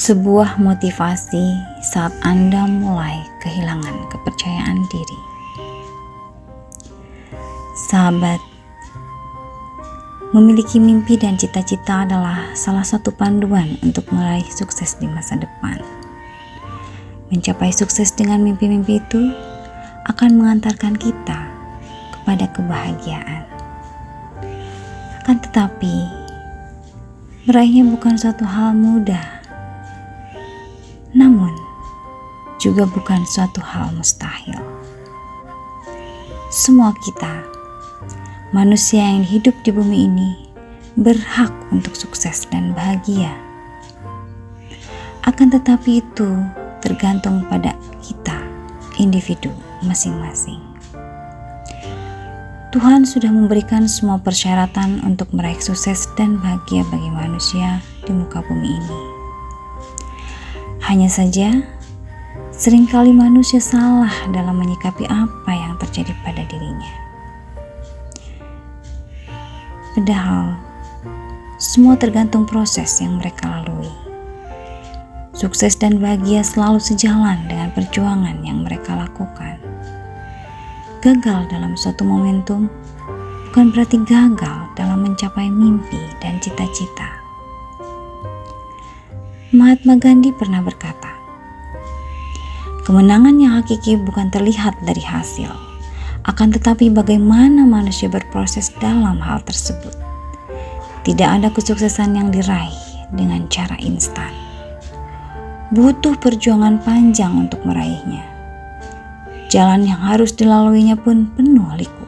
Sebuah motivasi saat Anda mulai kehilangan kepercayaan diri. Sahabat, memiliki mimpi dan cita-cita adalah salah satu panduan untuk meraih sukses di masa depan. Mencapai sukses dengan mimpi-mimpi itu akan mengantarkan kita kepada kebahagiaan. Akan tetapi, meraihnya bukan suatu hal mudah. Namun, juga bukan suatu hal mustahil. Semua kita, manusia yang hidup di bumi ini, berhak untuk sukses dan bahagia. Akan tetapi itu tergantung pada kita, individu masing-masing. Tuhan sudah memberikan semua persyaratan untuk meraih sukses dan bahagia bagi manusia di muka bumi ini. Hanya saja, seringkali manusia salah dalam menyikapi apa yang terjadi pada dirinya. Padahal, semua tergantung proses yang mereka lalui. Sukses dan bahagia selalu sejalan dengan perjuangan yang mereka lakukan. Gagal dalam suatu momentum bukan berarti gagal dalam mencapai mimpi dan cita-cita. Mahatma Gandhi pernah berkata, kemenangan yang hakiki bukan terlihat dari hasil, akan tetapi bagaimana manusia berproses dalam hal tersebut. Tidak ada kesuksesan yang diraih dengan cara instan. Butuh perjuangan panjang untuk meraihnya. Jalan yang harus dilaluinya pun penuh liku.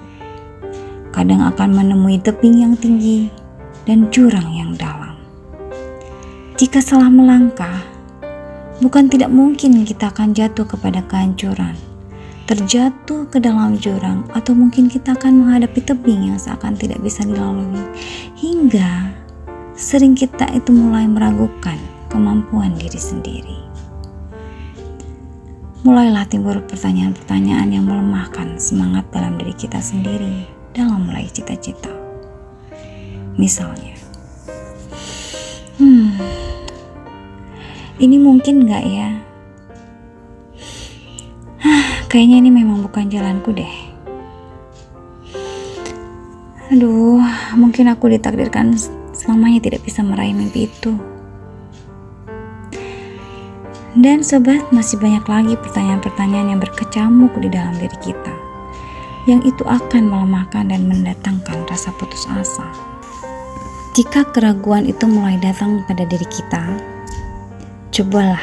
Kadang akan menemui tebing yang tinggi dan jurang yang dalam. Jika salah melangkah, bukan tidak mungkin kita akan jatuh kepada kehancuran, terjatuh ke dalam jurang, atau mungkin kita akan menghadapi tebing yang seakan tidak bisa dilalui, hingga sering kita itu mulai meragukan kemampuan diri sendiri. Mulailah timbul pertanyaan-pertanyaan yang melemahkan semangat dalam diri kita sendiri dalam meraih cita-cita. Misalnya, ini mungkin gak ya? Kayaknya ini memang bukan jalanku deh. Aduh, mungkin aku ditakdirkan selamanya tidak bisa meraih mimpi itu. Dan sobat, masih banyak lagi pertanyaan-pertanyaan yang berkecamuk di dalam diri kita, yang itu akan melemahkan dan mendatangkan rasa putus asa. Jika keraguan itu mulai datang pada diri kita, cobalah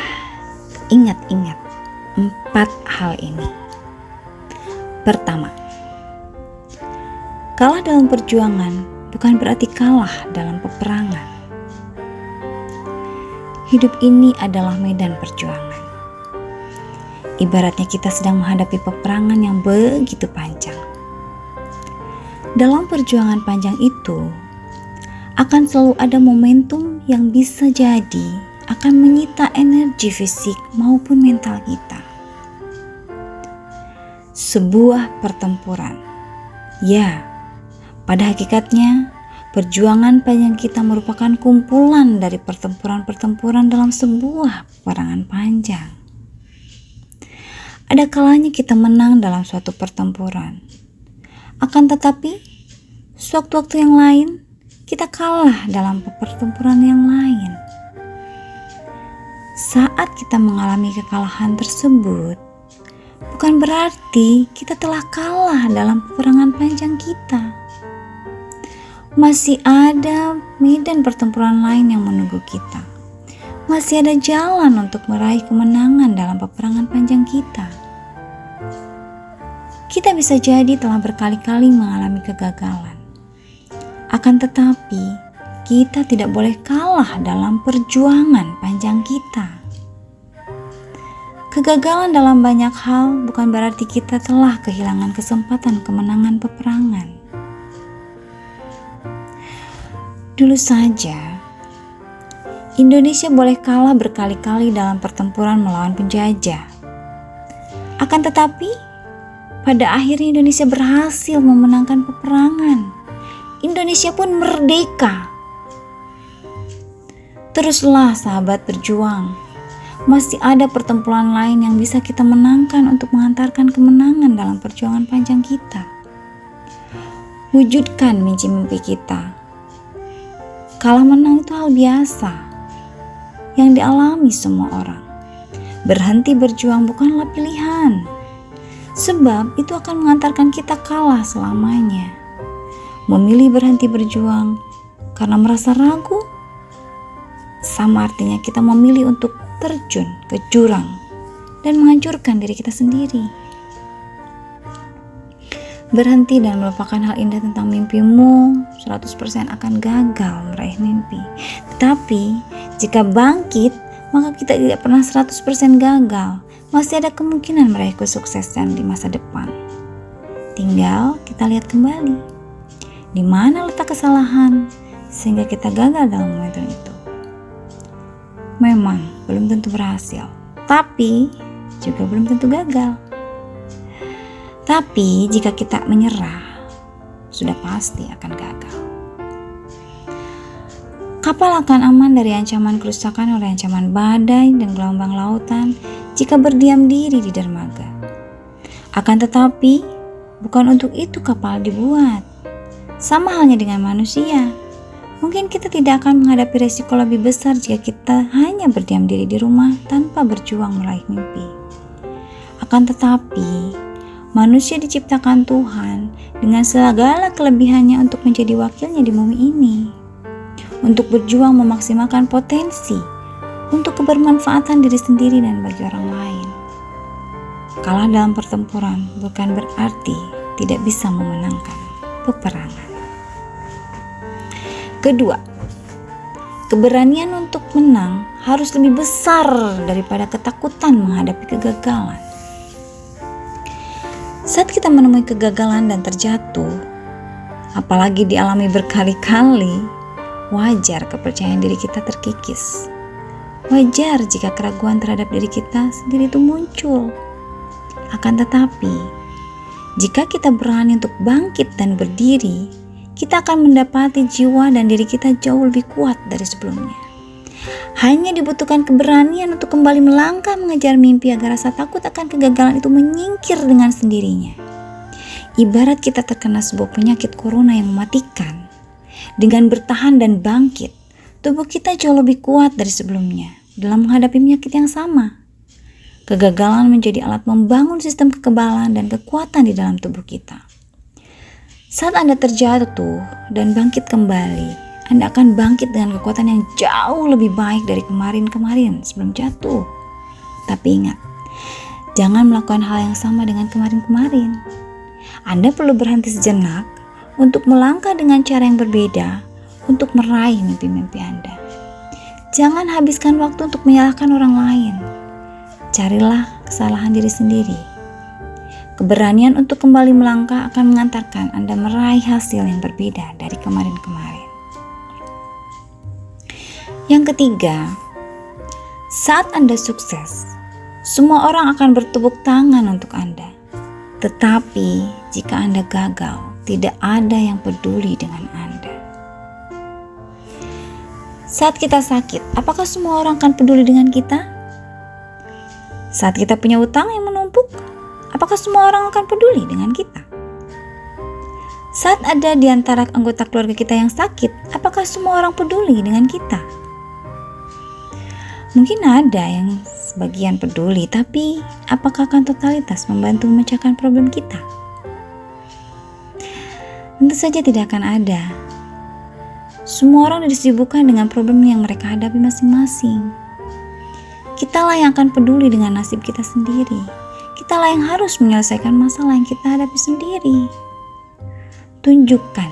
ingat-ingat 4 hal ini. Pertama, kalah dalam perjuangan bukan berarti kalah dalam peperangan. Hidup ini adalah medan perjuangan. Ibaratnya kita sedang menghadapi peperangan yang begitu panjang. Dalam perjuangan panjang itu, akan selalu ada momentum yang bisa jadi akan menyita energi fisik maupun mental kita. Sebuah pertempuran. Ya, pada hakikatnya, perjuangan panjang kita merupakan kumpulan dari pertempuran-pertempuran dalam sebuah peperangan panjang. Ada kalanya kita menang dalam suatu pertempuran. Akan tetapi, sewaktu-waktu yang lain, kita kalah dalam pertempuran yang lain. Saat kita mengalami kekalahan tersebut, bukan berarti kita telah kalah dalam peperangan panjang kita. Masih ada medan pertempuran lain yang menunggu kita. Masih ada jalan untuk meraih kemenangan dalam peperangan panjang kita. Kita bisa jadi telah berkali-kali mengalami kegagalan. Akan tetapi, kita tidak boleh kalah dalam perjuangan panjang kita. Kegagalan dalam banyak hal bukan berarti kita telah kehilangan kesempatan kemenangan peperangan. Dulu saja, Indonesia boleh kalah berkali-kali dalam pertempuran melawan penjajah. Akan tetapi, pada akhirnya Indonesia berhasil memenangkan peperangan. Indonesia pun merdeka. Teruslah sahabat berjuang. Masih ada pertempuran lain yang bisa kita menangkan untuk mengantarkan kemenangan dalam perjuangan panjang kita. Wujudkan mimpi-mimpi kita. Kalah menang itu hal biasa yang dialami semua orang. Berhenti berjuang bukanlah pilihan, sebab itu akan mengantarkan kita kalah selamanya. Memilih berhenti berjuang karena merasa ragu, sama artinya kita memilih untuk terjun ke jurang dan menghancurkan diri kita sendiri. Berhenti dan melupakan hal indah tentang mimpimu 100% akan gagal meraih mimpi. Tetapi jika bangkit, maka kita tidak pernah 100% gagal. Masih ada kemungkinan meraih kesuksesan di masa depan. Tinggal kita lihat kembali di mana letak kesalahan sehingga kita gagal dalam momentum itu. Memang belum tentu berhasil, tapi juga belum tentu gagal. Tapi jika kita menyerah, sudah pasti akan gagal. Kapal akan aman dari ancaman kerusakan oleh ancaman badai dan gelombang lautan jika berdiam diri di dermaga. Akan tetapi, bukan untuk itu kapal dibuat. Sama halnya dengan manusia. Mungkin kita tidak akan menghadapi resiko lebih besar jika kita hanya berdiam diri di rumah tanpa berjuang meraih mimpi. Akan tetapi, manusia diciptakan Tuhan dengan segala kelebihannya untuk menjadi wakilnya di bumi ini. Untuk berjuang memaksimalkan potensi, untuk kebermanfaatan diri sendiri dan bagi orang lain. Kalah dalam pertempuran bukan berarti tidak bisa memenangkan peperangan. Kedua, keberanian untuk menang harus lebih besar daripada ketakutan menghadapi kegagalan. Saat kita menemui kegagalan dan terjatuh, apalagi dialami berkali-kali, wajar kepercayaan diri kita terkikis. Wajar jika keraguan terhadap diri kita sendiri itu muncul. Akan tetapi, jika kita berani untuk bangkit dan berdiri, kita akan mendapati jiwa dan diri kita jauh lebih kuat dari sebelumnya. Hanya dibutuhkan keberanian untuk kembali melangkah mengejar mimpi agar rasa takut akan kegagalan itu menyingkir dengan sendirinya. Ibarat kita terkena sebuah penyakit corona yang mematikan. Dengan bertahan dan bangkit, tubuh kita jauh lebih kuat dari sebelumnya dalam menghadapi penyakit yang sama. Kegagalan menjadi alat membangun sistem kekebalan dan kekuatan di dalam tubuh kita. Saat Anda terjatuh dan bangkit kembali, Anda akan bangkit dengan kekuatan yang jauh lebih baik dari kemarin-kemarin sebelum jatuh. Tapi ingat, jangan melakukan hal yang sama dengan kemarin-kemarin. Anda perlu berhenti sejenak untuk melangkah dengan cara yang berbeda untuk meraih mimpi-mimpi Anda. Jangan habiskan waktu untuk menyalahkan orang lain. Carilah kesalahan diri sendiri. Keberanian untuk kembali melangkah akan mengantarkan Anda meraih hasil yang berbeda dari kemarin-kemarin. Yang ketiga, saat Anda sukses, semua orang akan bertepuk tangan untuk Anda. Tetapi jika Anda gagal, tidak ada yang peduli dengan Anda. Saat kita sakit, apakah semua orang akan peduli dengan kita? Saat kita punya utang yang menumpuk, apakah semua orang akan peduli dengan kita? Saat ada di antara anggota keluarga kita yang sakit, apakah semua orang peduli dengan kita? Mungkin ada yang sebagian peduli, tapi apakah akan totalitas membantu memecahkan problem kita? Tentu saja tidak akan ada. Semua orang disibukkan dengan problem yang mereka hadapi masing-masing. Kitalah yang akan peduli dengan nasib kita sendiri. Kitalah yang harus menyelesaikan masalah yang kita hadapi sendiri. Tunjukkan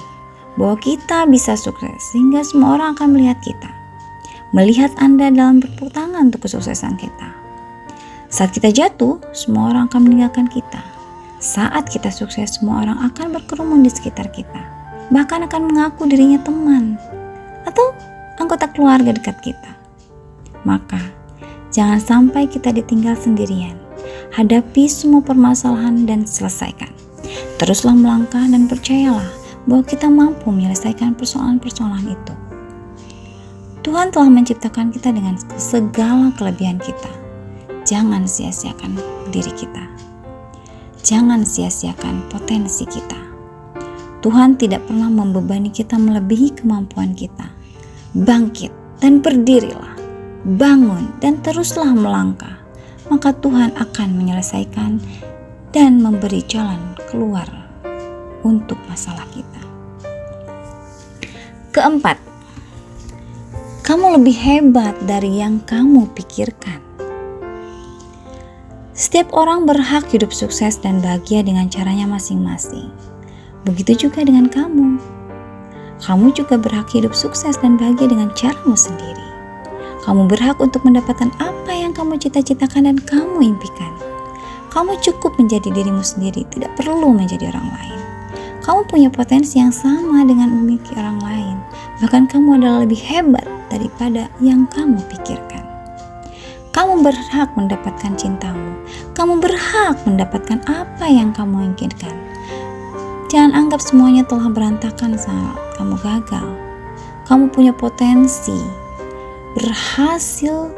bahwa kita bisa sukses sehingga semua orang akan melihat kita. Melihat Anda dalam bertepuk tangan untuk kesuksesan kita. Saat kita jatuh, semua orang akan meninggalkan kita. Saat kita sukses, semua orang akan berkerumun di sekitar kita. Bahkan akan mengaku dirinya teman atau anggota keluarga dekat kita. Maka, jangan sampai kita ditinggal sendirian. Hadapi semua permasalahan dan selesaikan. Teruslah melangkah dan percayalah bahwa kita mampu menyelesaikan persoalan-persoalan itu. Tuhan telah menciptakan kita dengan segala kelebihan kita. Jangan sia-siakan diri kita. Jangan sia-siakan potensi kita. Tuhan tidak pernah membebani kita melebihi kemampuan kita. Bangkit dan berdirilah. Bangun dan teruslah melangkah. Maka Tuhan akan menyelesaikan dan memberi jalan keluar untuk masalah kita. Keempat, kamu lebih hebat dari yang kamu pikirkan. Setiap orang berhak hidup sukses dan bahagia dengan caranya masing-masing. Begitu juga dengan kamu. Kamu juga berhak hidup sukses dan bahagia dengan caramu sendiri. Kamu berhak untuk mendapatkan apa yang kamu cita-citakan dan kamu impikan. Kamu cukup menjadi dirimu sendiri, tidak perlu menjadi orang lain. Kamu punya potensi yang sama dengan memiliki orang lain. Bahkan kamu adalah lebih hebat daripada yang kamu pikirkan. Kamu berhak mendapatkan cintamu. Kamu berhak mendapatkan apa yang kamu inginkan. Jangan anggap semuanya telah berantakan saat kamu gagal. Kamu punya potensi berhasil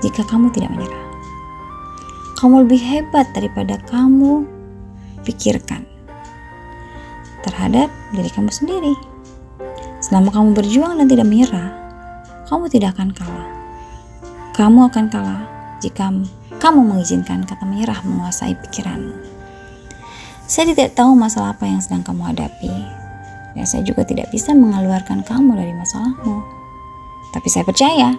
jika kamu tidak menyerah. Kamu lebih hebat daripada kamu pikirkan terhadap diri kamu sendiri. Selama kamu berjuang dan tidak menyerah, kamu tidak akan kalah. Kamu akan kalah jika kamu mengizinkan kata menyerah menguasai pikiranmu. Saya tidak tahu masalah apa yang sedang kamu hadapi, dan saya juga tidak bisa mengeluarkan kamu dari masalahmu. Tapi saya percaya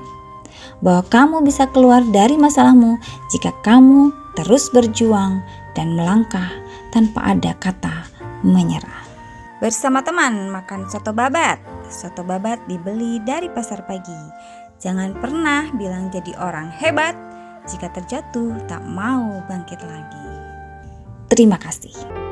bahwa kamu bisa keluar dari masalahmu jika kamu terus berjuang dan melangkah tanpa ada kata menyerah. Bersama teman makan soto babat. Soto babat dibeli dari pasar pagi. Jangan pernah bilang jadi orang hebat jika terjatuh tak mau bangkit lagi. Terima kasih.